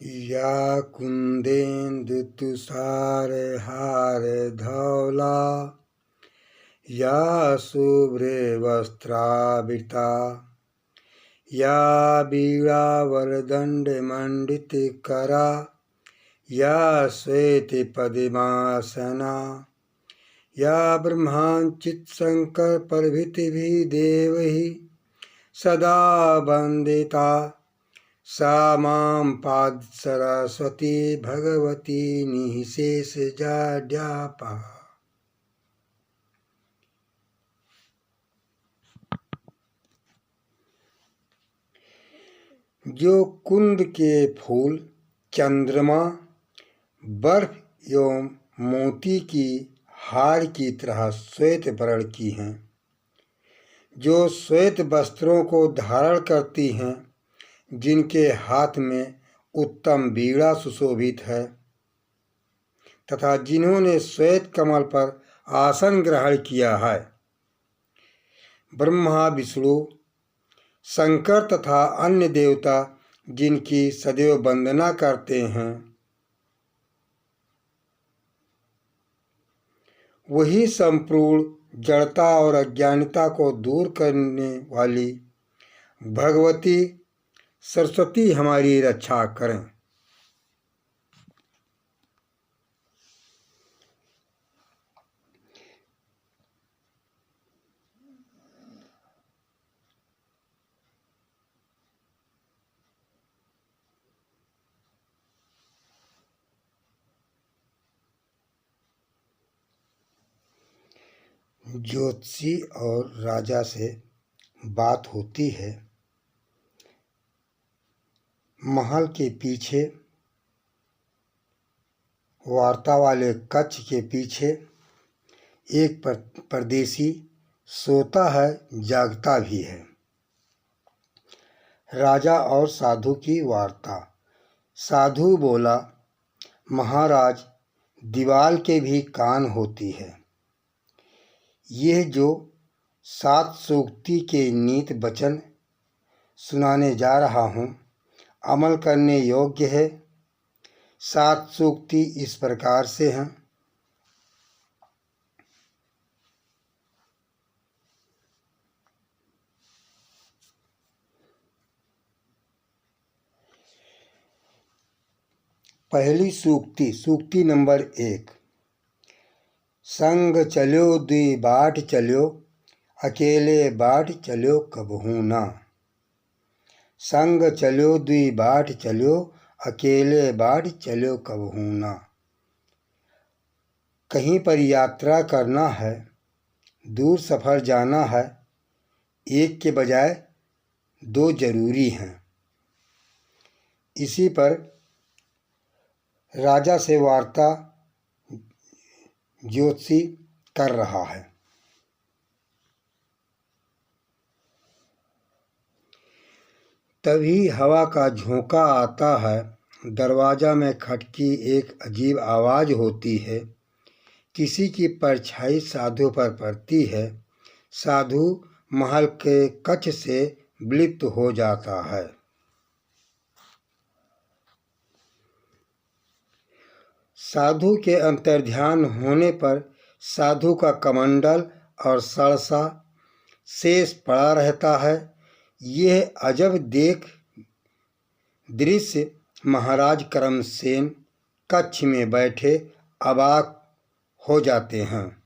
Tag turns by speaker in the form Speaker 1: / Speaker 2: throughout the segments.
Speaker 1: या कुन्देन्दुतुषारहारधवला या शुभ्रे वस्त्रावृता या वीणावरदण्डमण्डितकरा या श्वेतपद्मासना या ब्रह्माच्युतशङ्करप्रभृतिभिः देवैः सदा वन्दिता सा मां पाद सरस्वती भगवती निःशेषजाड्यापहा। जो कुंद के फूल चंद्रमा बर्फ एवं मोती की हार की तरह श्वेत वर्ण की हैं, जो श्वेत वस्त्रों को धारण करती हैं, जिनके हाथ में उत्तम वीणा सुशोभित है तथा जिन्होंने श्वेत कमल पर आसन ग्रहण किया है, ब्रह्मा विष्णु शंकर तथा अन्य देवता जिनकी सदैव वंदना करते हैं, वही संपूर्ण जड़ता और अज्ञानता को दूर करने वाली भगवती सरस्वती हमारी रक्षा करें। ज्योतिषी और राजा से बात होती है। महल के पीछे वार्ता वाले कक्ष के पीछे एक परदेसी सोता है, जागता भी है। राजा और साधु की वार्ता। साधु बोला, महाराज, दीवाल के भी कान होती है। यह जो 7 सूक्ति के नीत वचन सुनाने जा रहा हूँ, अमल करने योग्य है। 7 सूक्ति इस प्रकार से हैं। पहली सूक्ति, सूक्ति नंबर 1। संग चल्यो दुई बाट चल्यो, अकेले बाट चल्यो कबहू ना। संग चल्यो दुई बाट चल्यो, अकेले बाट चल्यो कबहू ना। कहीं पर यात्रा करना है, दूर सफ़र जाना है, एक के बजाय 2 जरूरी हैं। इसी पर राजा से वार्ता ज्योतिषी कर रहा है। तभी हवा का झोंका आता है, दरवाजा में खटकी एक अजीब आवाज़ होती है। किसी की परछाई साधु पर पड़ती है। साधु महल के कक्ष से विलुप्त हो जाता है। साधु के अंतर्ध्यान होने पर साधु का कमंडल और सरसा शेष पड़ा रहता है। यह अजब दृश्य महाराज करमसेन कक्ष में बैठे अवाक हो जाते हैं।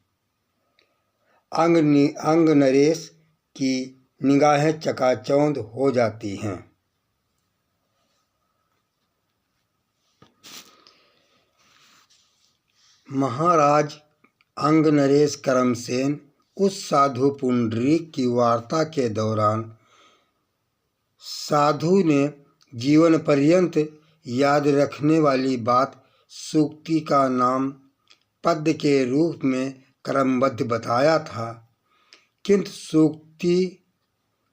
Speaker 1: अंग नरेश की निगाहें चकाचौंध हो जाती हैं। महाराज अंग नरेश करमसेन उस साधु पुंडरीक की वार्ता के दौरान साधु ने जीवन पर्यंत याद रखने वाली बात सूक्ति का नाम पद्य के रूप में क्रमबद्ध बताया था, किंतु सूक्ति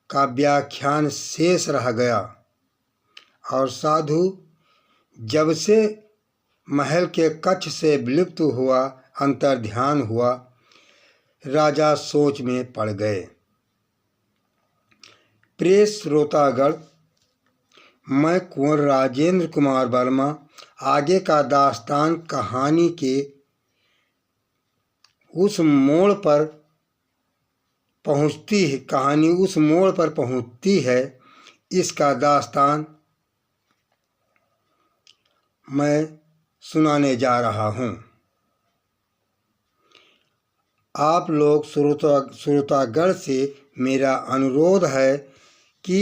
Speaker 1: का व्याख्यान शेष रह गया और साधु जब से महल के कक्ष से विलुप्त हुआ, अंतर्ध्यान हुआ, राजा सोच में पड़ गए। प्रिय श्रोतागण, मैं कुंवर राजेंद्र कुमार वर्मा आगे का दास्तान कहानी के उस मोड़ पर पहुंचती है। इसका दास्तान मैं सुनाने जा रहा हूं। आप लोग श्रोतागण से मेरा अनुरोध है कि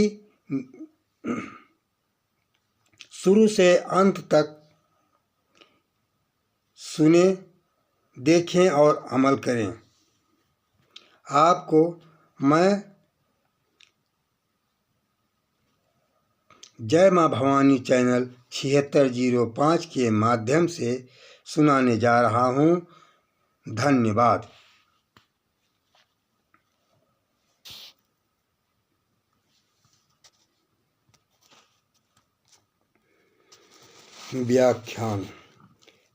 Speaker 1: शुरू से अंत तक सुने, देखें और अमल करें। आपको मैं जय माँ भवानी चैनल 7605 के माध्यम से सुनाने जा रहा हूँ। धन्यवाद। व्याख्यान।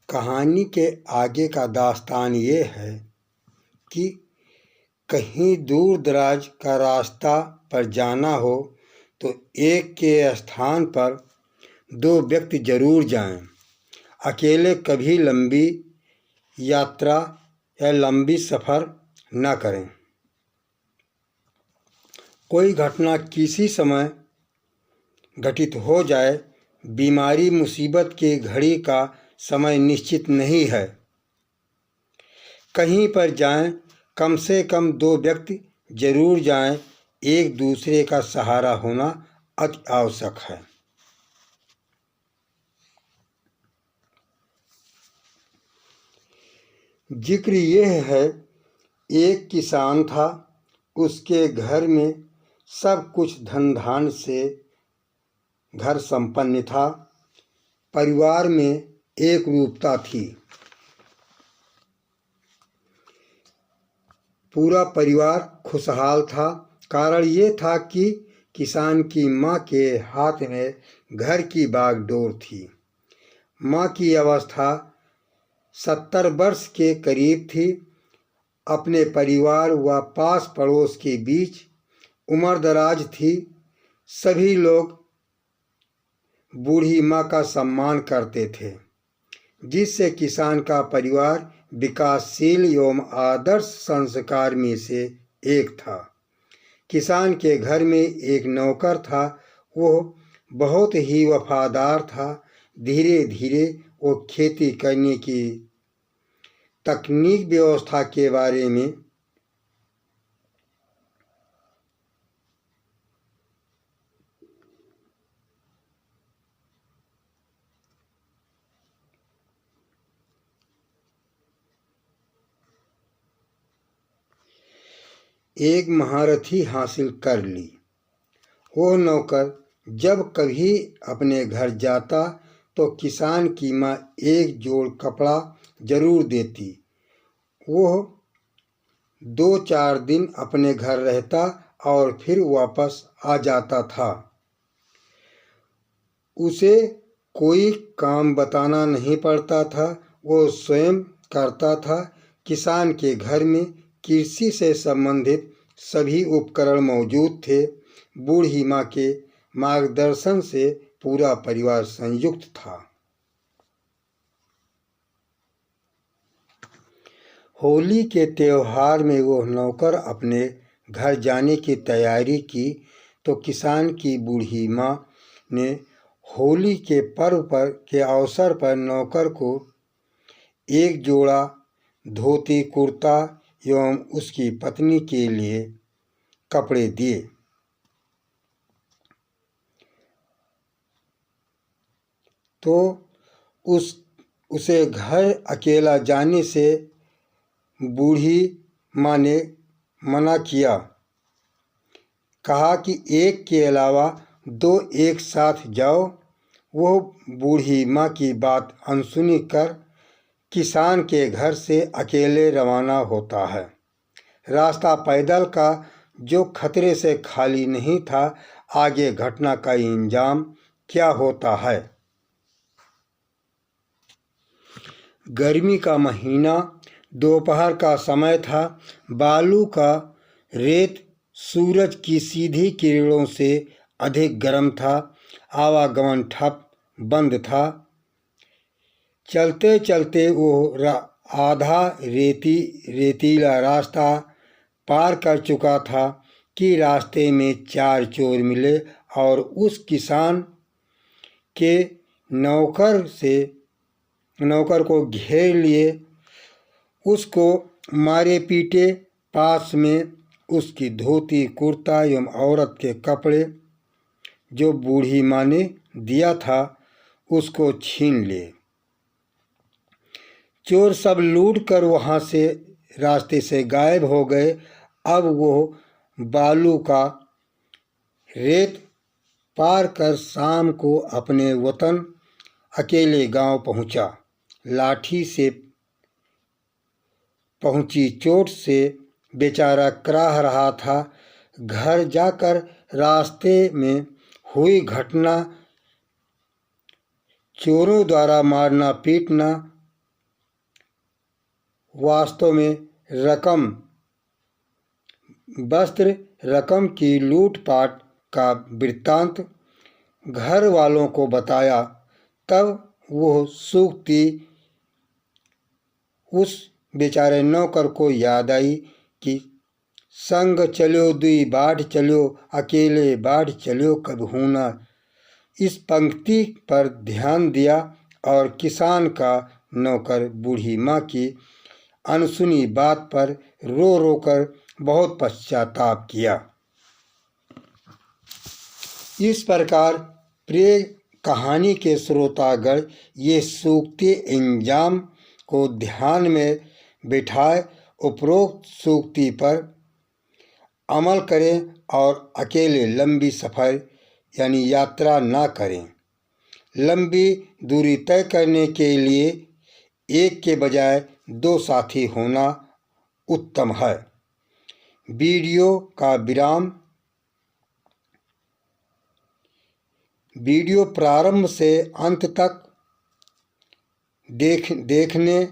Speaker 1: कहानी के आगे का दास्तान ये है कि कहीं दूर दराज का रास्ता पर जाना हो तो एक के स्थान पर दो व्यक्ति जरूर जाएं। अकेले कभी लंबी यात्रा या लंबी सफ़र न करें। कोई घटना किसी समय घटित हो जाए, बीमारी मुसीबत की घड़ी का समय निश्चित नहीं है। कहीं पर जाएं, कम से कम दो व्यक्ति जरूर जाएं। एक दूसरे का सहारा होना अति आवश्यक है। जिक्र यह है, एक किसान था। उसके घर में सब कुछ धन धान्य से घर संपन्न था। परिवार में एक रूपता थी। पूरा परिवार खुशहाल था। कारण ये था कि किसान की माँ के हाथ में घर की बागडोर थी। माँ की अवस्था 70 वर्ष के करीब थी। अपने परिवार व पास पड़ोस के बीच उम्र दराज थी। सभी लोग बूढ़ी माँ का सम्मान करते थे, जिससे किसान का परिवार विकासशील एवं आदर्श संस्कार में से एक था। किसान के घर में एक नौकर था। वो बहुत ही वफादार था। धीरे धीरे वो खेती करने की तकनीक व्यवस्था के बारे में एक महारथी हासिल कर ली। वो नौकर जब कभी अपने घर जाता तो किसान की माँ एक जोड़ कपड़ा जरूर देती। वो 2-4 दिन अपने घर रहता और फिर वापस आ जाता था। उसे कोई काम बताना नहीं पड़ता था, वो स्वयं करता था। किसान के घर में कृषि से संबंधित सभी उपकरण मौजूद थे। बूढ़ी माँ के मार्गदर्शन से पूरा परिवार संयुक्त था। होली के त्योहार में वो नौकर अपने घर जाने की तैयारी की तो किसान की बूढ़ी माँ ने होली के पर्व के अवसर पर नौकर को एक जोड़ा धोती कुर्ता एवं उसकी पत्नी के लिए कपड़े दिए। तो उसे घर अकेला जाने से बूढ़ी माँ ने मना किया। कहा कि एक के अलावा दो एक साथ जाओ। वो बूढ़ी माँ की बात अनसुनी कर किसान के घर से अकेले रवाना होता है। रास्ता पैदल का जो खतरे से खाली नहीं था। आगे घटना का इंजाम क्या होता है। गर्मी का महीना, दोपहर का समय था। बालू का रेत सूरज की सीधी किरणों से अधिक गर्म था। आवागमन ठप बंद था। चलते चलते वो आधा रेतीला रास्ता पार कर चुका था कि रास्ते में 4 चोर मिले और उस किसान के नौकर को घेर लिए। उसको मारे पीटे, पास में उसकी धोती कुर्ता एवं औरत के कपड़े जो बूढ़ी माँ ने दिया था उसको छीन लिए। चोर सब लूट कर वहाँ से रास्ते से गायब हो गए। अब वो बालू का रेत पार कर शाम को अपने वतन अकेले गांव पहुंचा। लाठी से पहुंची चोट से बेचारा कराह रहा था। घर जाकर रास्ते में हुई घटना, चोरों द्वारा मारना पीटना, वास्तव में वस्त्र रकम की लूटपाट का वृत्तांत घर वालों को बताया। तब वो सूक्ति उस बेचारे नौकर को याद आई कि संग चलो दुई बाढ़ चलो, अकेले बाढ़ चलो कबहू ना। इस पंक्ति पर ध्यान दिया और किसान का नौकर बूढ़ी माँ की अनसुनी बात पर रो रो कर बहुत पश्चाताप किया। इस प्रकार प्रिय कहानी के श्रोतागण ये सूक्ति इंजाम को ध्यान में बिठाए उपरोक्त सूक्ति पर अमल करें और अकेले लंबी सफ़र यानी यात्रा ना करें। लंबी दूरी तय करने के लिए एक के बजाय 2 साथी होना उत्तम है। वीडियो का विराम। वीडियो प्रारंभ से अंत तक देखने,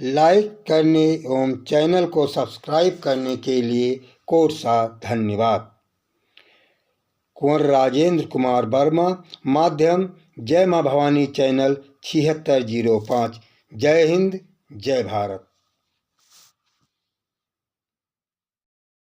Speaker 1: लाइक करने एवं चैनल को सब्सक्राइब करने के लिए कोटि सा धन्यवाद। कुंवर राजेंद्र कुमार वर्मा, माध्यम जय माँ भवानी चैनल 7605। जय हिंद, जय भारत।